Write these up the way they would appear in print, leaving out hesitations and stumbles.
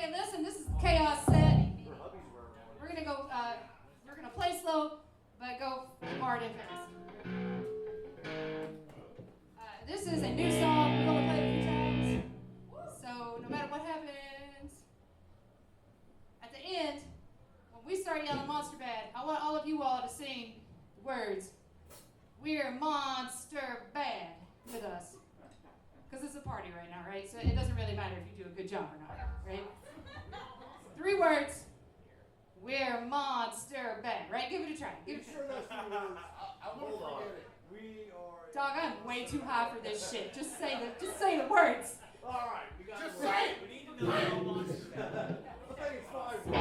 Okay, listen, this is the chaos set. We're gonna go, we're gonna play slow, but go hard and fast. This is a new song. We've only played it a few times. So no matter what happens, at the end, when we start yelling Monster Bad, I want all of you all to sing the words, "We're Monster Bad," with us. Because it's a party right now, right? So it doesn't really matter if you do a good job or not, right? 3 words. We're Monster Bad, right? Give it a try. Give it a try. Sure that's 3 words. I won't forget it. We are. Dog, I'm way too high for this shit. Just say the words. All right, we got Just it. say it. We need to know how Monster Bad. I think it's 5 We're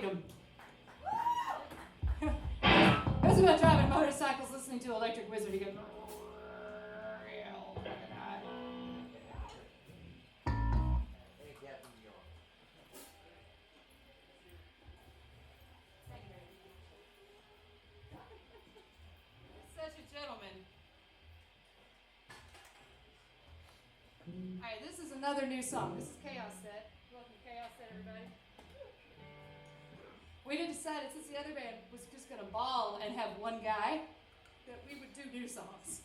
freedom. Those about driving motorcycles listening to Electric Wizard, he goes, real fucking high. Such a gentleman. Alright, this is another new song. This is Chaos Set. Welcome to Chaos Set, everybody. We did decide, since the other band was just going to ball and have one guy, that we would do new songs.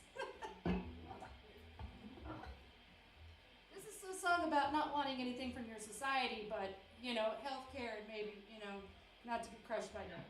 This is a song about not wanting anything from your society, but, you know, healthcare and maybe, you know, not to be crushed by that.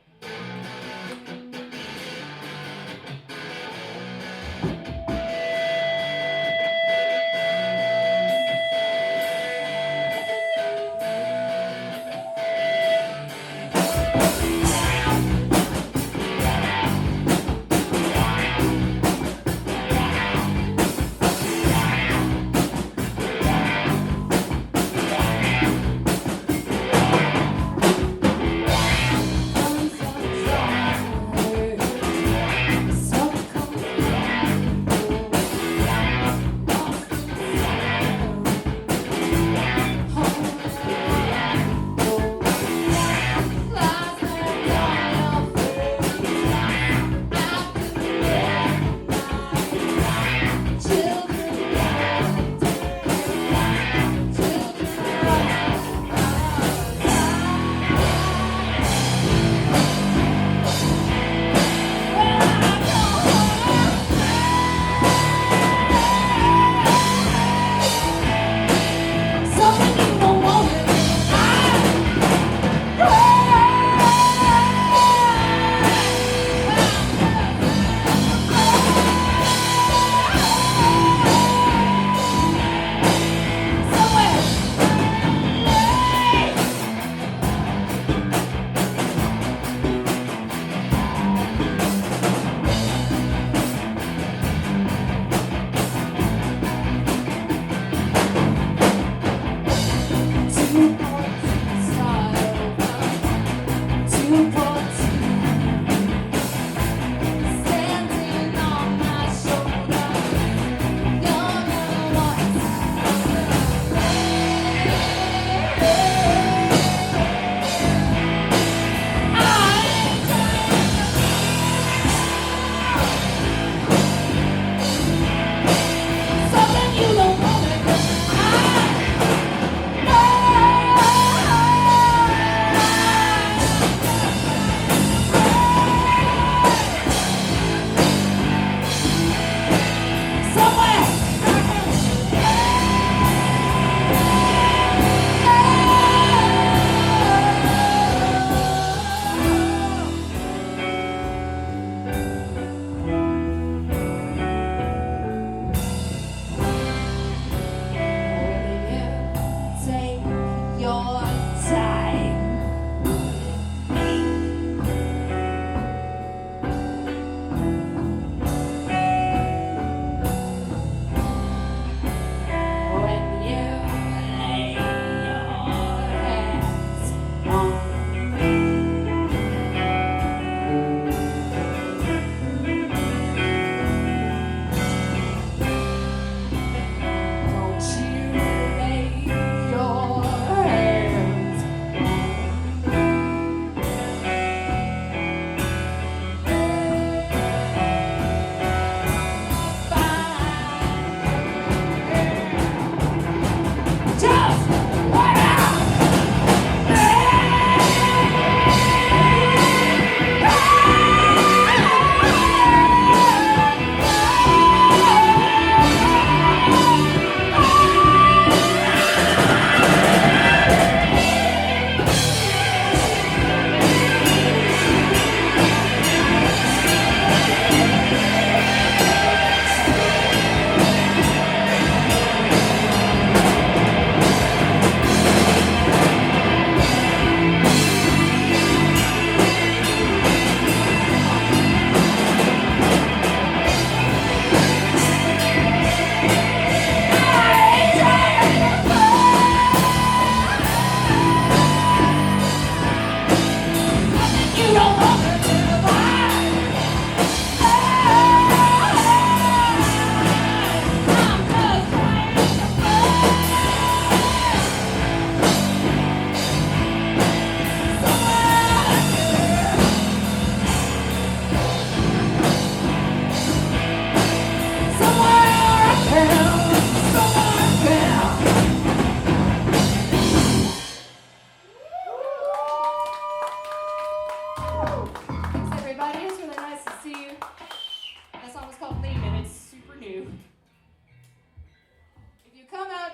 Some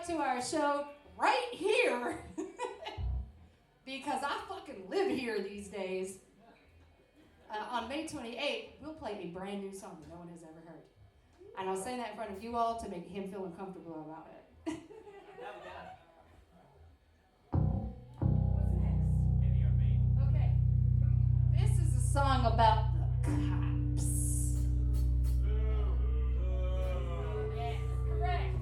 to our show right here because I fucking live here these days. On May 28th, we'll play a brand new song that no one has ever heard. And I'll say that in front of you all to make him feel uncomfortable about it. What's next? Okay. This is a song about the cops. Yes, correct.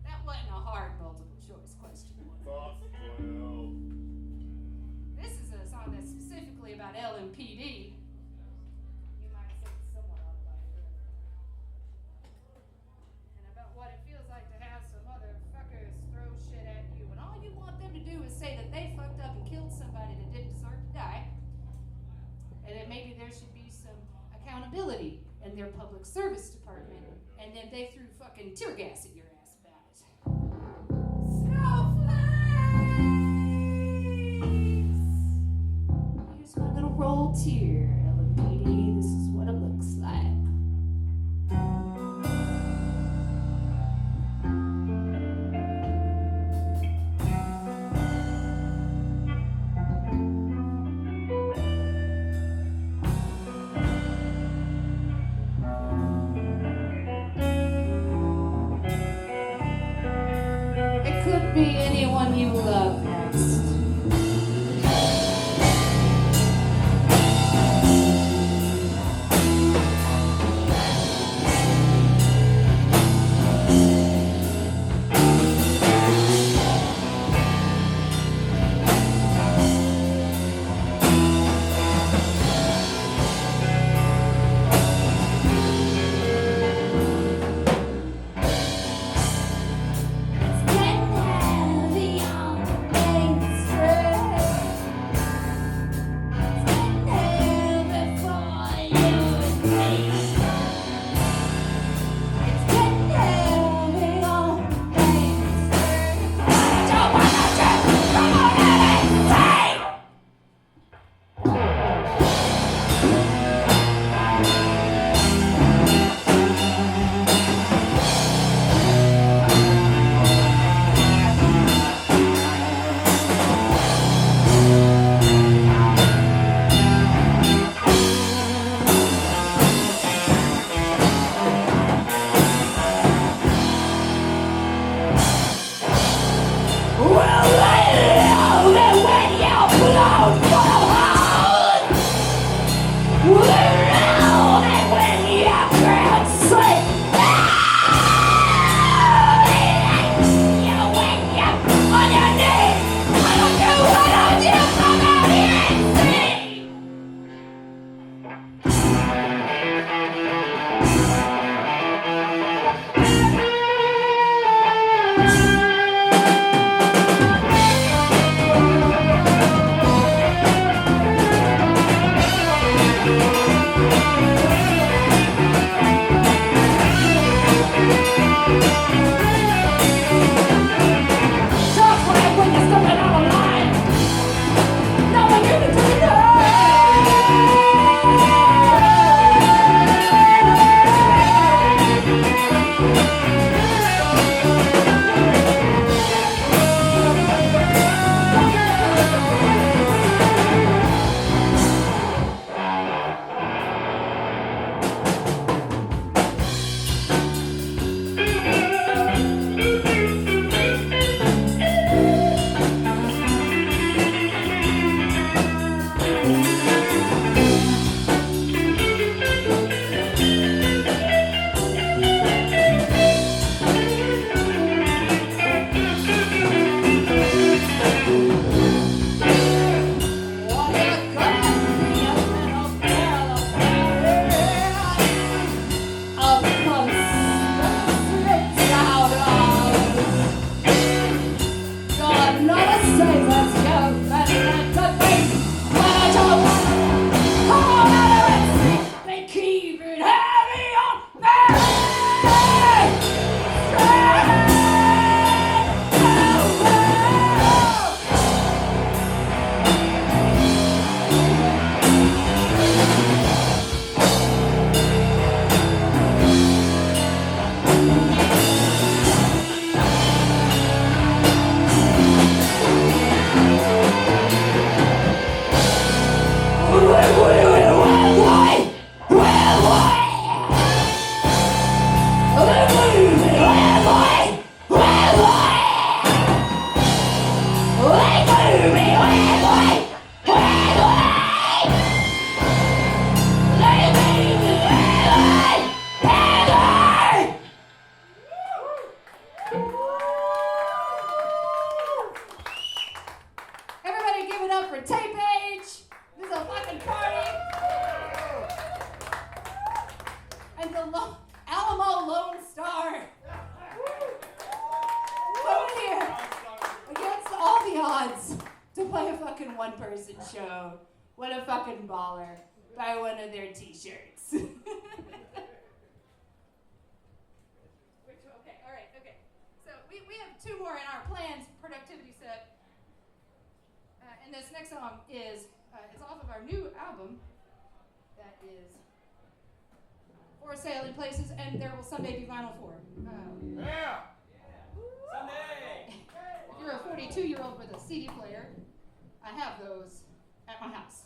That wasn't a hard multiple choice question, was it? This is a song that's specifically about LMPD. You might say it's somewhat autobiographical. And about what it feels like to have some motherfuckers throw shit at you. And all you want them to do is say that they fucked up and killed somebody that didn't deserve to die. And that maybe there should be some accountability in their public service department. And then they threw fucking tear gas at your ass about it. Snowflakes! Here's my little roll tear, LMPD. This is what it looks like. fucking one-person show. What a fucking baller. Buy one of their t-shirts. Okay, all right, okay. So we have two more in our planned productivity set. And this next song is it's off of our new album that is for sale in places, and there will someday be vinyl for. Yeah. Sunday! If you're a 42-year-old with a CD player, I have those at my house.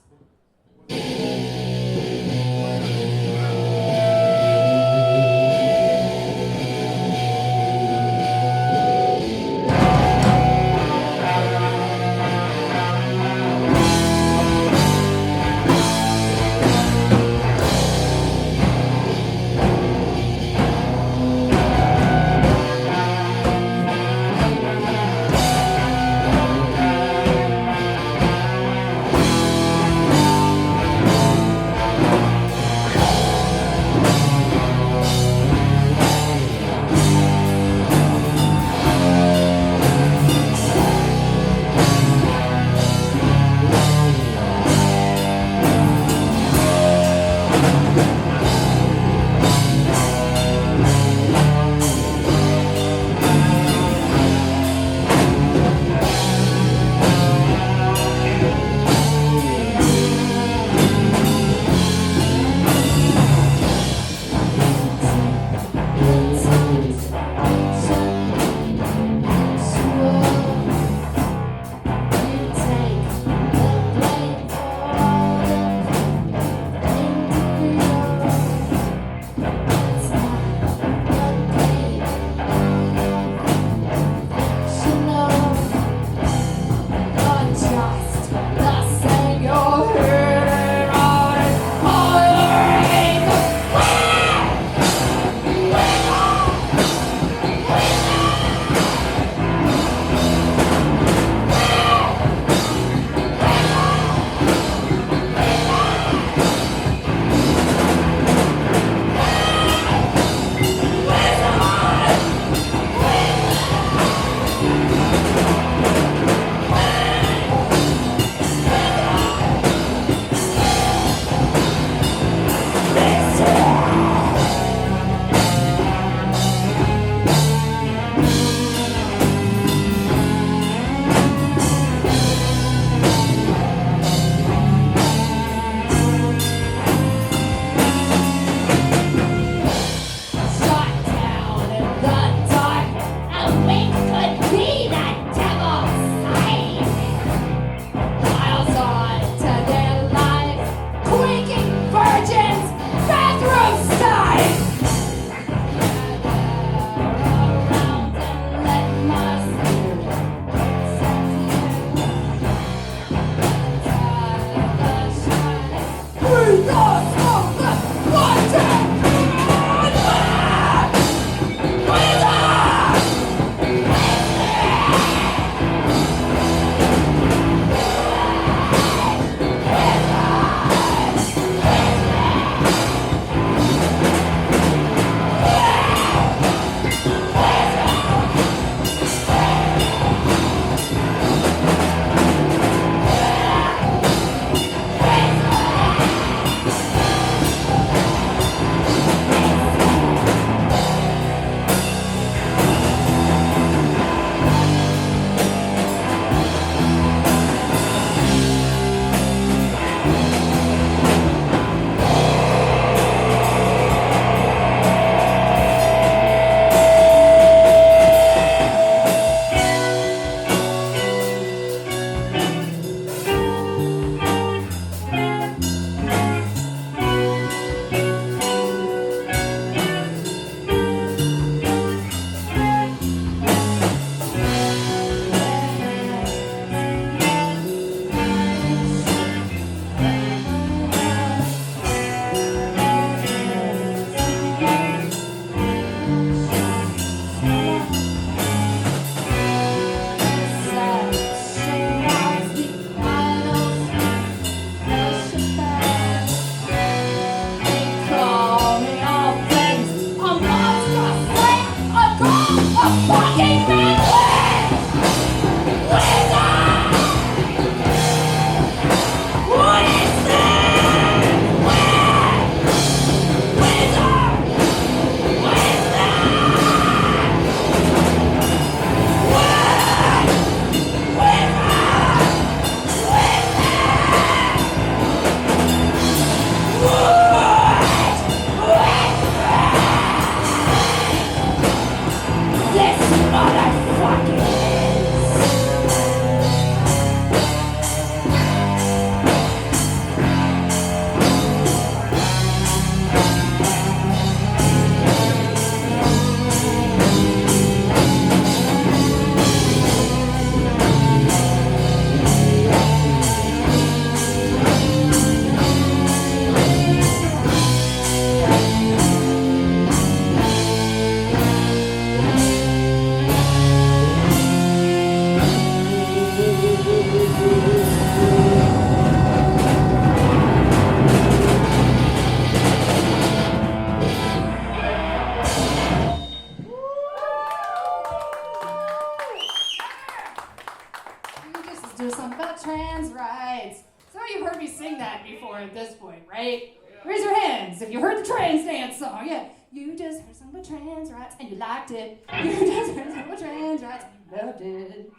Some of you have heard me sing that before at this point, right? Raise your hands if you heard the trans dance song. Yeah. You just heard something about trans rights and you liked it. You just heard something about trans rights and you loved it.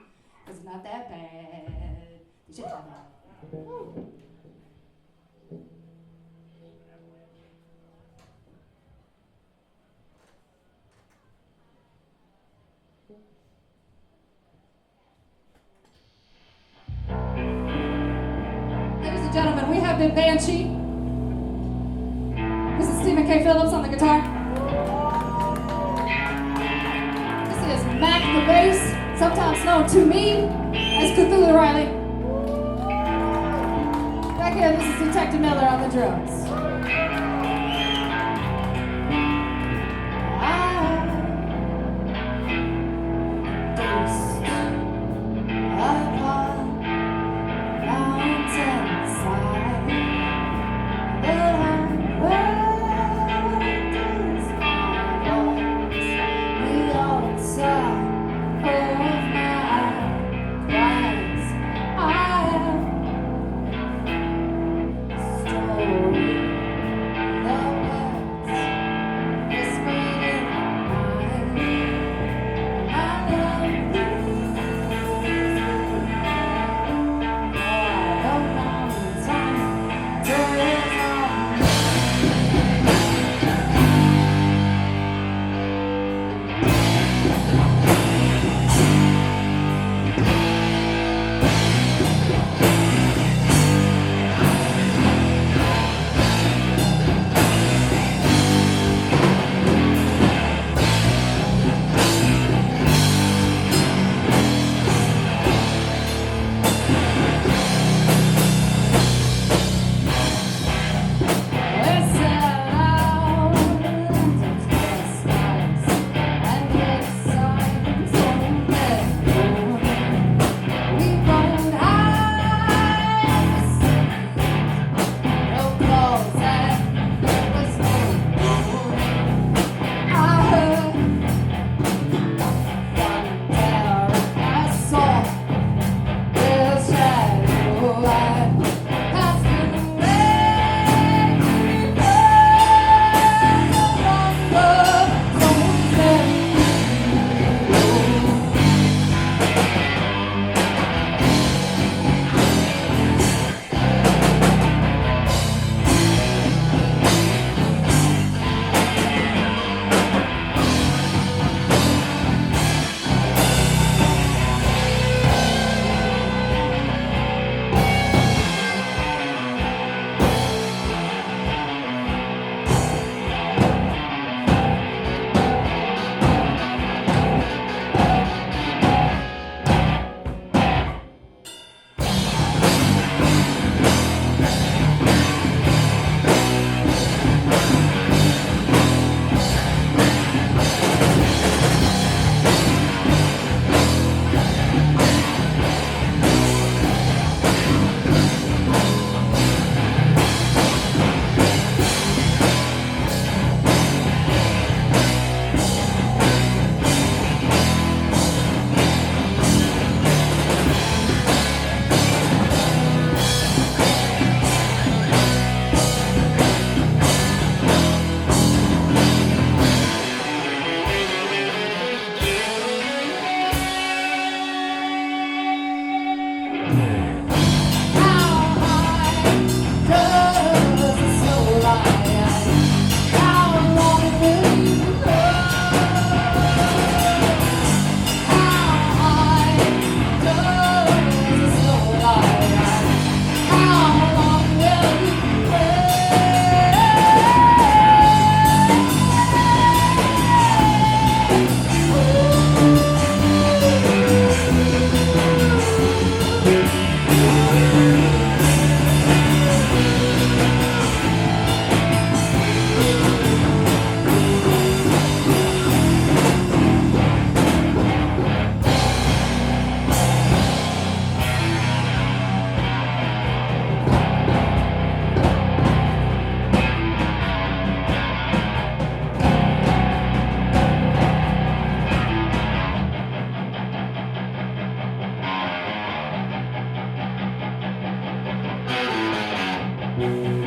It's not that bad. You should have that. Ladies and gentlemen, we have been Bandshee. This is Stephen K. Phillips on the guitar. This is Mac the bass, sometimes known to me as Cthulhu Riley. Back here, this is Detective Miller on the drums. Thank you.